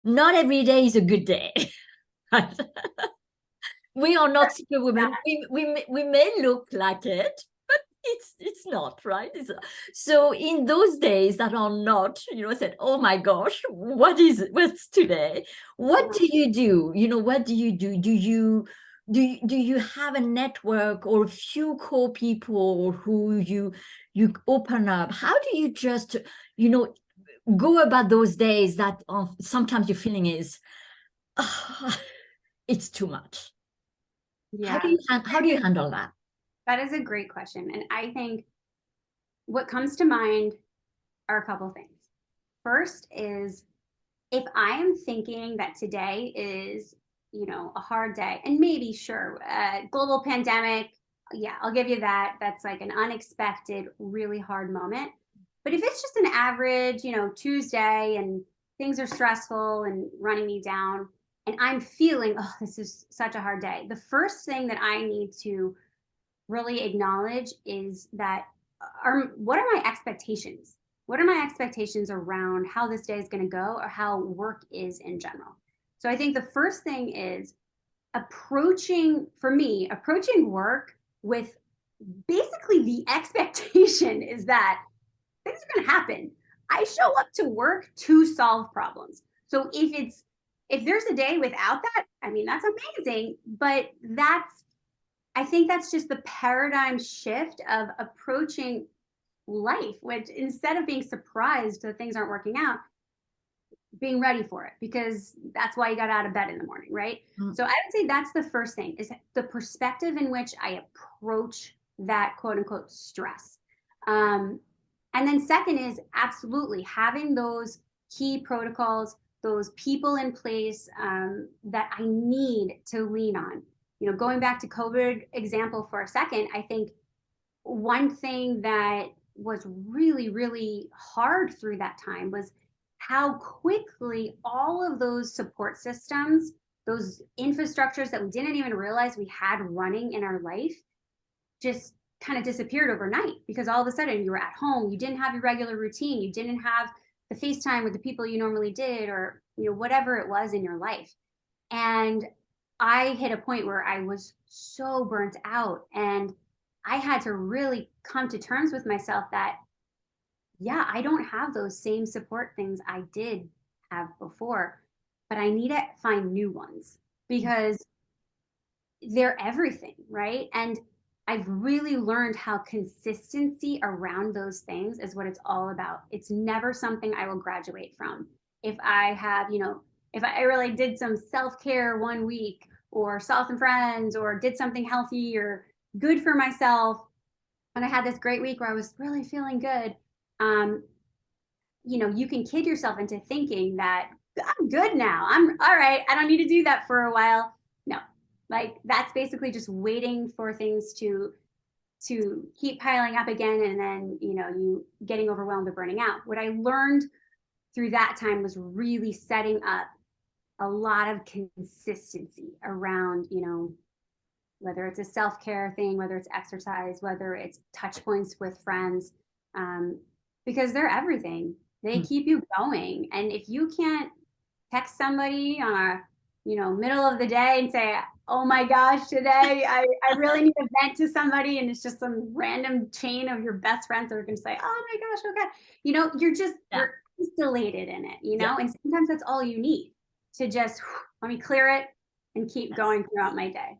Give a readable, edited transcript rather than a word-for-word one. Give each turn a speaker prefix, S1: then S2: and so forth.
S1: not every day is a good day. Right? We are not superwomen. We may look like it, but it's not, right? So in those days that are not, said, oh my gosh, what's today? What do you do? What do you do? Do you have a network or a few core people who you open up? How do you just, you know, go about those days that sometimes your feeling is, "Ah, it's too much."
S2: Yeah,
S1: How do you handle that?
S2: that is a great question. And I think what comes to mind are a couple things. First is if I am thinking that today is, a hard day, and maybe, sure, global pandemic, yeah, I'll give you that. That's like an unexpected, really hard moment. But if it's just an average, Tuesday and things are stressful and running me down, and I'm feeling, oh, this is such a hard day, the first thing that I need to really acknowledge is that what are my expectations? What are my expectations around how this day is going to go or how work is in general? So I think the first thing is approaching work with basically the expectation is that things are going to happen. I show up to work to solve problems. So if there's a day without that, I mean, that's amazing, but I think that's just the paradigm shift of approaching life, which instead of being surprised that things aren't working out, being ready for it, because that's why you got out of bed in the morning, right?
S1: Mm.
S2: So I would say that's the first thing is the perspective in which I approach that quote unquote stress. Um, and then second is absolutely having those key protocols, those people in place that I need to lean on. Going back to COVID example for a second, I think one thing that was really, really hard through that time was how quickly all of those support systems, those infrastructures that we didn't even realize we had running in our life, just kind of disappeared overnight because all of a sudden you were at home, you didn't have your regular routine, you didn't have the FaceTime with the people you normally did, or whatever it was in your life. And I hit a point where I was so burnt out, and I had to really come to terms with myself that, yeah, I don't have those same support things I did have before, but I need to find new ones because they're everything, right? And I've really learned how consistency around those things is what it's all about. It's never something I will graduate from. If I have, if I really did some self care one week or saw some friends or did something healthy or good for myself, and I had this great week where I was really feeling good, um, you can kid yourself into thinking that I'm good now. I'm all right. I don't need to do that for a while. No, like that's basically just waiting for things to keep piling up again, and then you getting overwhelmed or burning out. What I learned through that time was really setting up a lot of consistency around whether it's a self-care thing, whether it's exercise, whether it's touch points with friends, um, because they're everything. They
S1: Mm.
S2: keep you going. And if you can't text somebody on a, middle of the day and say, oh my gosh, today I really need to vent to somebody, and it's just some random chain of your best friends that are going to say, oh my gosh, okay.
S1: Yeah,
S2: You're isolated in it,
S1: yeah,
S2: and sometimes that's all you need to just, let me clear it and keep
S1: yes.
S2: going throughout my day.